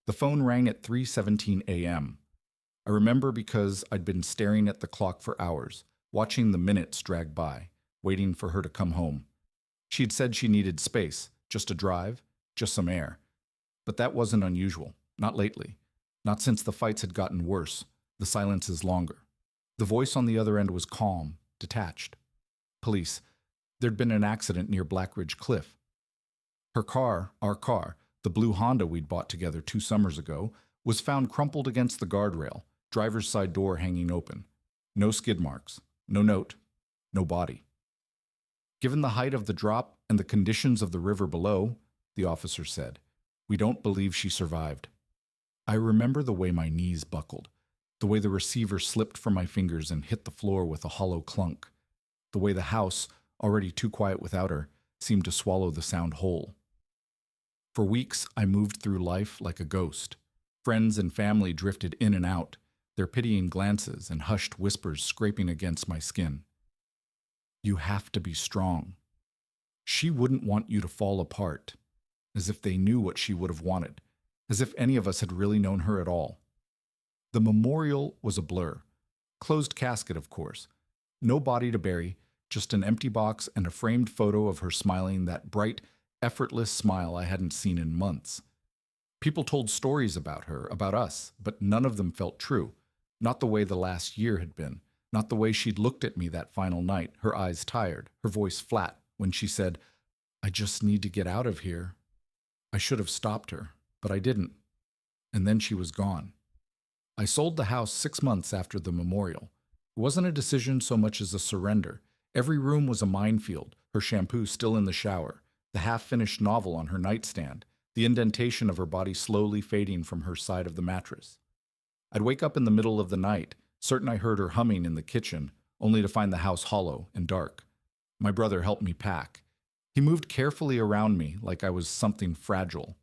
The phone rang at 3:17 a.m. I remember because I'd been staring at the clock for hours, watching the minutes drag by, waiting for her to come home. She'd said she needed space, just a drive, just some air. But that wasn't unusual, not lately. Not since the fights had gotten worse, the silences longer. The voice on the other end was calm, detached. Police. There'd been an accident near Blackridge Cliff. Her car, our car, the blue Honda we'd bought together 2 summers ago, was found crumpled against the guardrail, driver's side door hanging open. No skid marks, no note, no body. Given the height of the drop and the conditions of the river below, the officer said, we don't believe she survived. I remember the way my knees buckled, the way the receiver slipped from my fingers and hit the floor with a hollow clunk, the way the house, already too quiet without her, seemed to swallow the sound whole. For weeks, I moved through life like a ghost. Friends and family drifted in and out, their pitying glances and hushed whispers scraping against my skin. You have to be strong. She wouldn't want you to fall apart, as if they knew what she would have wanted, as if any of us had really known her at all. The memorial was a blur. Closed casket, of course. No body to bury, just an empty box and a framed photo of her smiling that bright, effortless smile I hadn't seen in months. People told stories about her, about us, but none of them felt true. Not the way the last year had been. Not the way she'd looked at me that final night, her eyes tired, her voice flat, when she said, I just need to get out of here. I should have stopped her, but I didn't. And then she was gone. I sold the house 6 months after the memorial. It wasn't a decision so much as a surrender. Every room was a minefield, her shampoo still in the shower, the half-finished novel on her nightstand, the indentation of her body slowly fading from her side of the mattress. I'd wake up in the middle of the night, certain I heard her humming in the kitchen, only to find the house hollow and dark. My brother helped me pack. He moved carefully around me like I was something fragile.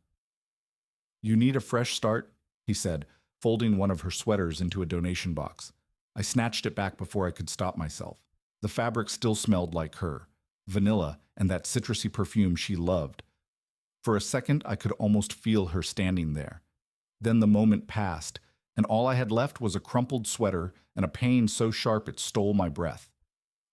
You need a fresh start, he said, folding one of her sweaters into a donation box. I snatched it back before I could stop myself. The fabric still smelled like her, vanilla and that citrusy perfume she loved. For a second, I could almost feel her standing there. Then the moment passed, and all I had left was a crumpled sweater and a pain so sharp it stole my breath.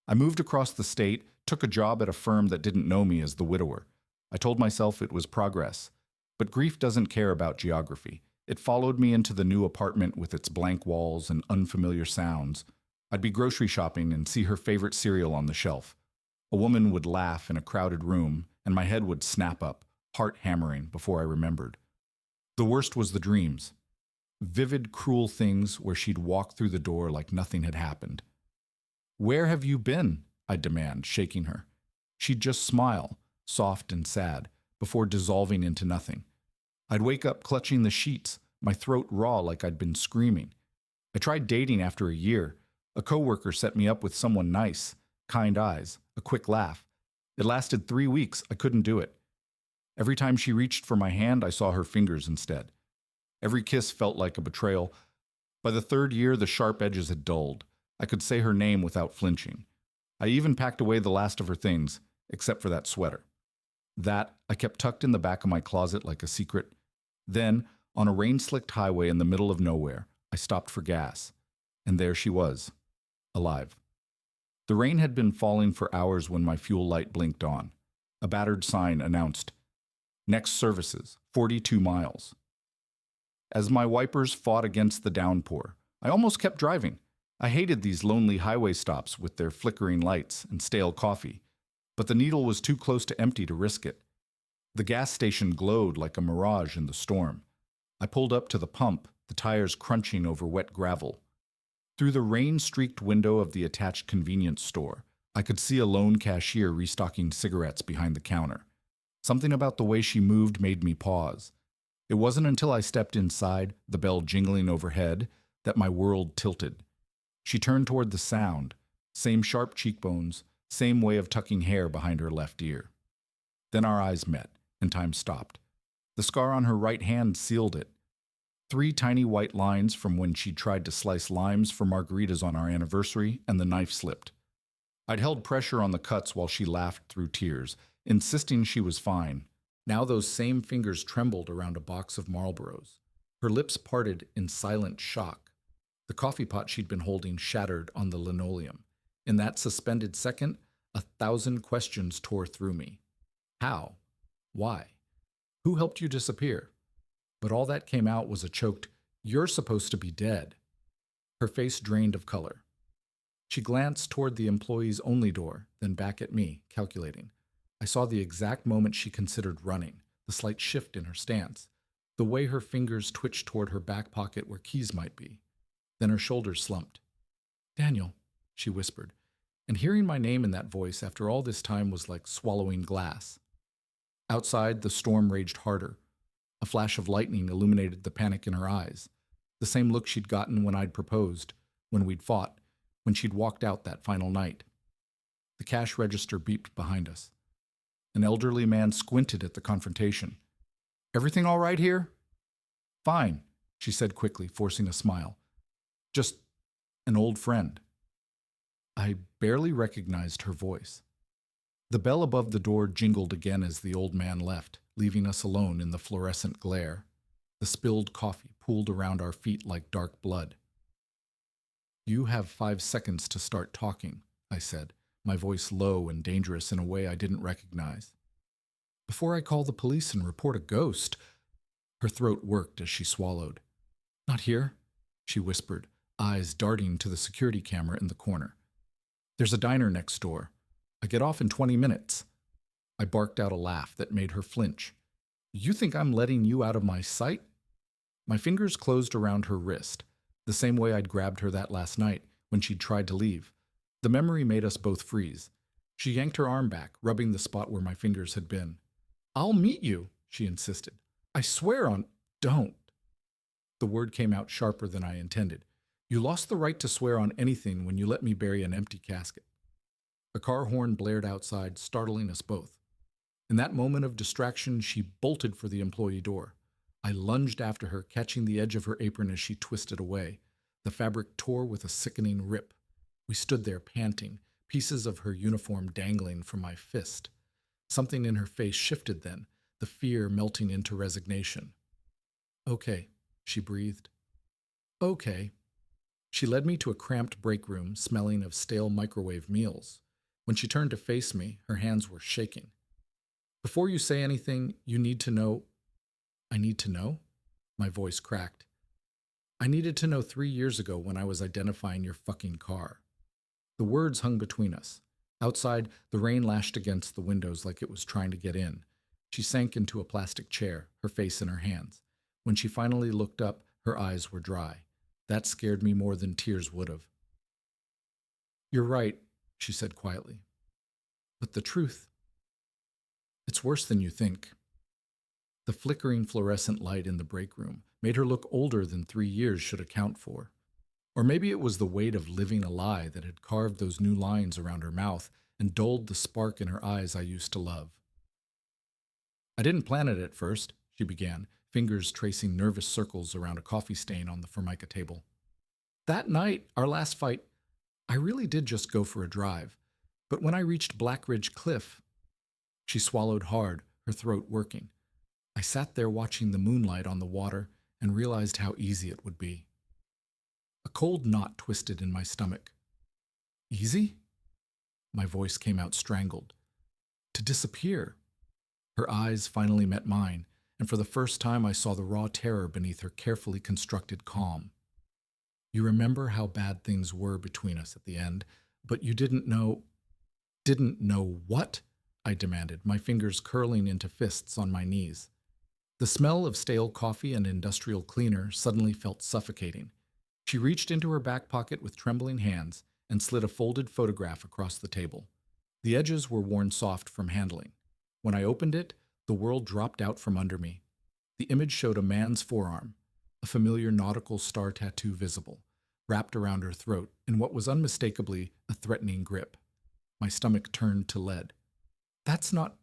I moved across the state, took a job at a firm that didn't know me as the widower. I told myself it was progress. But grief doesn't care about geography. It followed me into the new apartment with its blank walls and unfamiliar sounds. I'd be grocery shopping and see her favorite cereal on the shelf. A woman would laugh in a crowded room, and my head would snap up, heart hammering, before I remembered. The worst was the dreams. Vivid, cruel things where she'd walk through the door like nothing had happened. Where have you been? I'd demand, shaking her. She'd just smile, soft and sad, before dissolving into nothing. I'd wake up clutching the sheets, my throat raw like I'd been screaming. I tried dating after a year. A coworker set me up with someone nice, kind eyes, a quick laugh. It lasted 3 weeks. I couldn't do it. Every time she reached for my hand, I saw her fingers instead. Every kiss felt like a betrayal. By the 3rd year, the sharp edges had dulled. I could say her name without flinching. I even packed away the last of her things, except for that sweater. That I kept tucked in the back of my closet like a secret. Then, on a rain-slicked highway in the middle of nowhere, I stopped for gas. And there she was, alive. The rain had been falling for hours when my fuel light blinked on. A battered sign announced, "Next services, 42 miles." As my wipers fought against the downpour, I almost kept driving. I hated these lonely highway stops with their flickering lights and stale coffee, but the needle was too close to empty to risk it. The gas station glowed like a mirage in the storm. I pulled up to the pump, the tires crunching over wet gravel. Through the rain-streaked window of the attached convenience store, I could see a lone cashier restocking cigarettes behind the counter. Something about the way she moved made me pause. It wasn't until I stepped inside, the bell jingling overhead, that my world tilted. She turned toward the sound, same sharp cheekbones, same way of tucking hair behind her left ear. Then our eyes met, and time stopped. The scar on her right hand sealed it. 3 tiny white lines from when she'd tried to slice limes for margaritas on our anniversary, and the knife slipped. I'd held pressure on the cuts while she laughed through tears, insisting she was fine. Now those same fingers trembled around a box of Marlboros. Her lips parted in silent shock. The coffee pot she'd been holding shattered on the linoleum. In that suspended second, 1,000 questions tore through me. How? Why? Who helped you disappear? But all that came out was a choked, "You're supposed to be dead." Her face drained of color. She glanced toward the employees only door, then back at me, calculating. I saw the exact moment she considered running, the slight shift in her stance, the way her fingers twitched toward her back pocket where keys might be. Then her shoulders slumped. "Daniel," she whispered, and hearing my name in that voice after all this time was like swallowing glass. Outside, the storm raged harder. A flash of lightning illuminated the panic in her eyes, the same look she'd gotten when I'd proposed, when we'd fought, when she'd walked out that final night. The cash register beeped behind us. An elderly man squinted at the confrontation. "Everything all right here?" "Fine," she said quickly, forcing a smile. "Just an old friend." I barely recognized her voice. The bell above the door jingled again as the old man left, leaving us alone in the fluorescent glare. The spilled coffee pooled around our feet like dark blood. "You have 5 seconds to start talking," I said, my voice low and dangerous in a way I didn't recognize. "Before I call the police and report a ghost." Her throat worked as she swallowed. "Not here," she whispered, eyes darting to the security camera in the corner. "There's a diner next door. I get off in 20 minutes. I barked out a laugh that made her flinch. "You think I'm letting you out of my sight?" My fingers closed around her wrist, the same way I'd grabbed her that last night when she'd tried to leave. The memory made us both freeze. She yanked her arm back, rubbing the spot where my fingers had been. "I'll meet you," she insisted. "I swear on—" "Don't." The word came out sharper than I intended. "You lost the right to swear on anything when you let me bury an empty casket." A car horn blared outside, startling us both. In that moment of distraction, she bolted for the employee door. I lunged after her, catching the edge of her apron as she twisted away. The fabric tore with a sickening rip. We stood there panting, pieces of her uniform dangling from my fist. Something in her face shifted then, the fear melting into resignation. "Okay," she breathed. "Okay." She led me to a cramped break room, smelling of stale microwave meals. When she turned to face me, her hands were shaking. "Before you say anything, you need to know—" "I need to know?" My voice cracked. "I needed to know 3 years ago when I was identifying your fucking car." The words hung between us. Outside, the rain lashed against the windows like it was trying to get in. She sank into a plastic chair, her face in her hands. When she finally looked up, her eyes were dry. That scared me more than tears would have. "You're right," she said quietly. "But the truth, it's worse than you think." The flickering fluorescent light in the break room made her look older than 3 years should account for. Or maybe it was the weight of living a lie that had carved those new lines around her mouth and dulled the spark in her eyes I used to love. "I didn't plan it at first," she began, fingers tracing nervous circles around a coffee stain on the Formica table. "That night, our last fight, I really did just go for a drive. But when I reached Black Ridge Cliff—" She swallowed hard, her throat working. "I sat there watching the moonlight on the water and realized how easy it would be." A cold knot twisted in my stomach. "Easy?" My voice came out strangled. "To disappear." Her eyes finally met mine, and for the first time I saw the raw terror beneath her carefully constructed calm. "You remember how bad things were between us at the end, but you didn't know—" "Didn't know what?" I demanded, my fingers curling into fists on my knees. The smell of stale coffee and industrial cleaner suddenly felt suffocating. She reached into her back pocket with trembling hands and slid a folded photograph across the table. The edges were worn soft from handling. When I opened it, the world dropped out from under me. The image showed a man's forearm, a familiar nautical star tattoo visible, wrapped around her throat in what was unmistakably a threatening grip. My stomach turned to lead. "That's not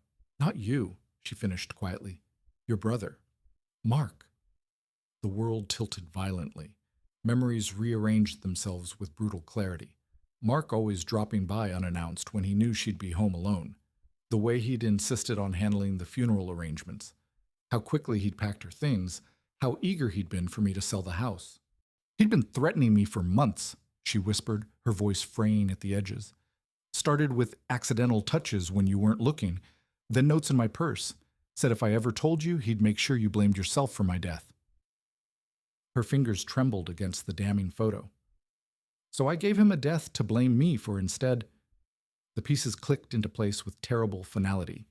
you," she finished quietly. "Your brother, Mark." The world tilted violently. Memories rearranged themselves with brutal clarity. Mark always dropping by unannounced when he knew she'd be home alone. The way he'd insisted on handling the funeral arrangements. How quickly he'd packed her things, how eager he'd been for me to sell the house. He'd been threatening me for months, she whispered, her voice fraying at the edges. Started with accidental touches when you weren't looking, then notes in my purse. Said if I ever told you, he'd make sure you blamed yourself for my death. Her fingers trembled against the damning photo. So I gave him a death to blame me for instead. The pieces clicked into place with terrible finality.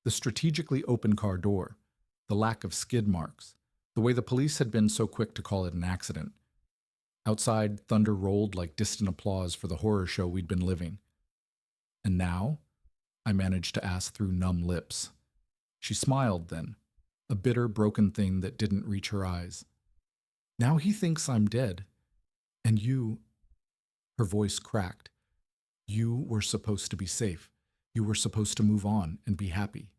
The strategically open car door, the lack of skid marks, the way the police had been so quick to call it an accident. Outside, thunder rolled like distant applause for the horror show we'd been living. And now? I managed to ask through numb lips. She smiled then, a bitter, broken thing that didn't reach her eyes. Now he thinks I'm dead. And you... Her voice cracked. You were supposed to be safe. You were supposed to move on and be happy.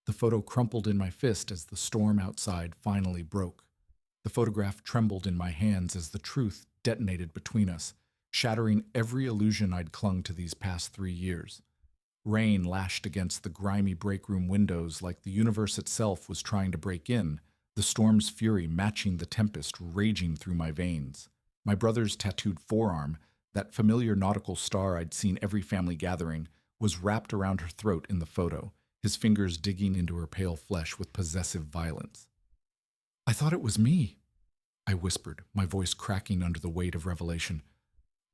The photo crumpled in my fist as the storm outside finally broke. The photograph trembled in my hands as the truth detonated between us, shattering every illusion I'd clung to these past 3 years. Rain lashed against the grimy break room windows like the universe itself was trying to break in, the storm's fury matching the tempest raging through my veins. My brother's tattooed forearm, that familiar nautical star I'd seen every family gathering, was wrapped around her throat in the photo, his fingers digging into her pale flesh with possessive violence. I thought it was me, I whispered, my voice cracking under the weight of revelation.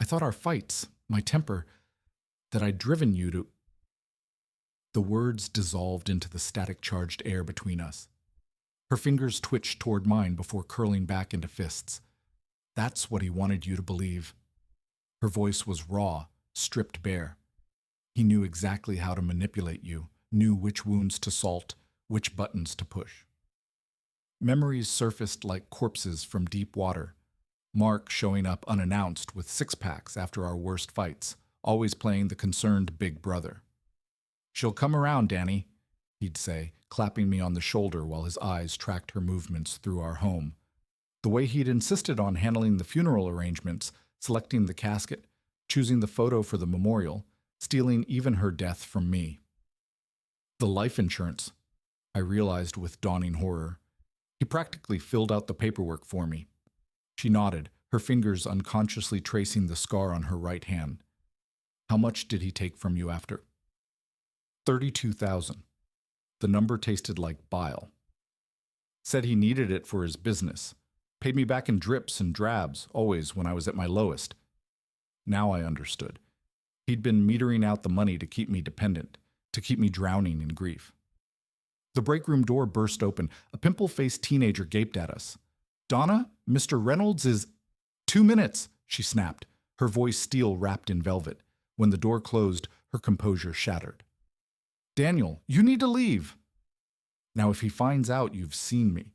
I thought our fights, my temper, that I'd driven you to... The words dissolved into the static-charged air between us. Her fingers twitched toward mine before curling back into fists. That's what he wanted you to believe. Her voice was raw, stripped bare. He knew exactly how to manipulate you, knew which wounds to salt, which buttons to push. Memories surfaced like corpses from deep water. Mark showing up unannounced with six-packs after our worst fights, always playing the concerned big brother. She'll come around, Danny, he'd say, clapping me on the shoulder while his eyes tracked her movements through our home. The way he'd insisted on handling the funeral arrangements, selecting the casket, choosing the photo for the memorial, stealing even her death from me. The life insurance, I realized with dawning horror. He practically filled out the paperwork for me. She nodded, her fingers unconsciously tracing the scar on her right hand. How much did he take from you after? 32,000. The number tasted like bile. Said he needed it for his business. Paid me back in drips and drabs, always when I was at my lowest. Now I understood. He'd been metering out the money to keep me dependent, to keep me drowning in grief. The break room door burst open. A pimple-faced teenager gaped at us. Donna, Mr. Reynolds is... 2 minutes, she snapped, her voice steel wrapped in velvet. When the door closed, her composure shattered. Daniel, you need to leave. Now if he finds out you've seen me.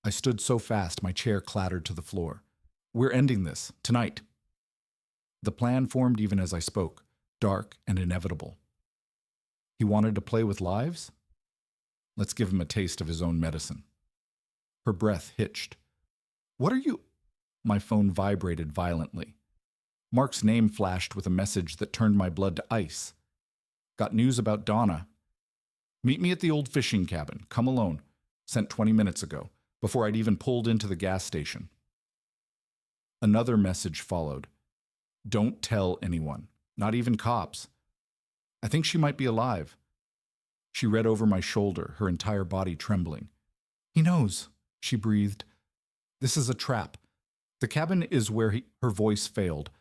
I stood so fast my chair clattered to the floor. We're ending this, tonight. The plan formed even as I spoke, dark and inevitable. He wanted to play with lives? Let's give him a taste of his own medicine. Her breath hitched. What are you... My phone vibrated violently. Mark's name flashed with a message that turned my blood to ice. Got news about Donna. Meet me at the old fishing cabin. Come alone. Sent 20 minutes ago, before I'd even pulled into the gas station. Another message followed. Don't tell anyone, not even cops. I think she might be alive. She read over my shoulder, her entire body trembling. He knows, she breathed. This is a trap. The cabin is where her voice failed.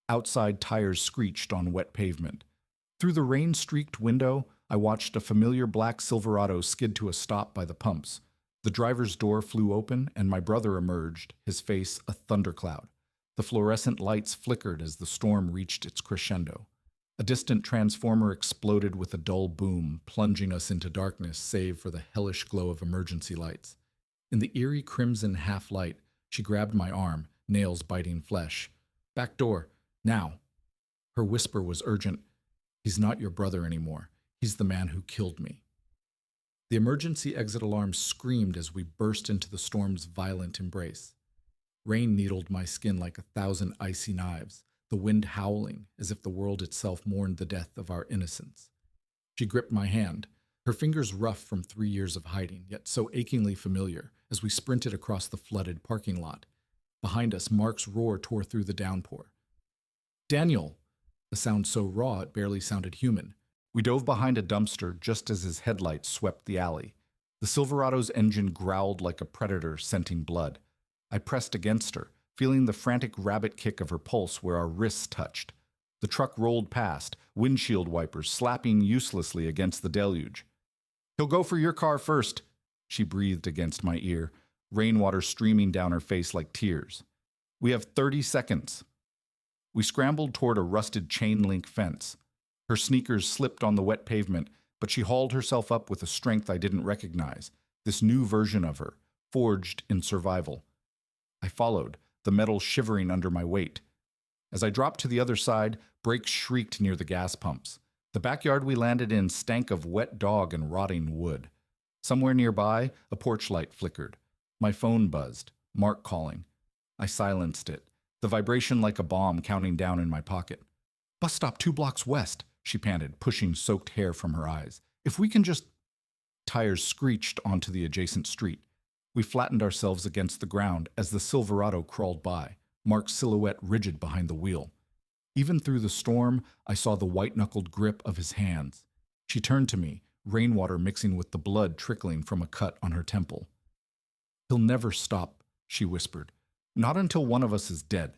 Outside tires screeched on wet pavement. Through the rain-streaked window, I watched a familiar black Silverado skid to a stop by the pumps. The driver's door flew open, and my brother emerged, his face a thundercloud. The fluorescent lights flickered as the storm reached its crescendo. A distant transformer exploded with a dull boom, plunging us into darkness save for the hellish glow of emergency lights. In the eerie crimson half-light, she grabbed my arm, nails biting flesh. Back door, now. Her whisper was urgent. He's not your brother anymore. He's the man who killed me. The emergency exit alarm screamed as we burst into the storm's violent embrace. Rain needled my skin like 1,000 icy knives, the wind howling as if the world itself mourned the death of our innocence. She gripped my hand, her fingers rough from 3 years of hiding, yet so achingly familiar, as we sprinted across the flooded parking lot. Behind us, Mark's roar tore through the downpour. "Daniel!" A sound so raw it barely sounded human. We dove behind a dumpster just as his headlights swept the alley. The Silverado's engine growled like a predator scenting blood. I pressed against her, feeling the frantic rabbit kick of her pulse where our wrists touched. The truck rolled past, windshield wipers slapping uselessly against the deluge. "He'll go for your car first," she breathed against my ear, rainwater streaming down her face like tears. "We have 30 seconds. We scrambled toward a rusted chain-link fence. Her sneakers slipped on the wet pavement, but she hauled herself up with a strength I didn't recognize, this new version of her, forged in survival. I followed, the metal shivering under my weight. As I dropped to the other side, brakes shrieked near the gas pumps. The backyard we landed in stank of wet dog and rotting wood. Somewhere nearby, a porch light flickered. My phone buzzed, Mark calling. I silenced it, the vibration like a bomb counting down in my pocket. "Bus stop 2 blocks west," she panted, pushing soaked hair from her eyes. "If we can just—" Tires screeched onto the adjacent street. We flattened ourselves against the ground as the Silverado crawled by, Mark's silhouette rigid behind the wheel. Even through the storm, I saw the white-knuckled grip of his hands. She turned to me, rainwater mixing with the blood trickling from a cut on her temple. "He'll never stop," she whispered. "Not until one of us is dead."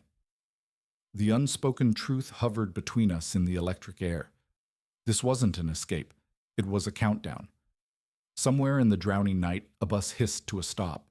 The unspoken truth hovered between us in the electric air. This wasn't an escape. It was a countdown. Somewhere in the drowning night, a bus hissed to a stop.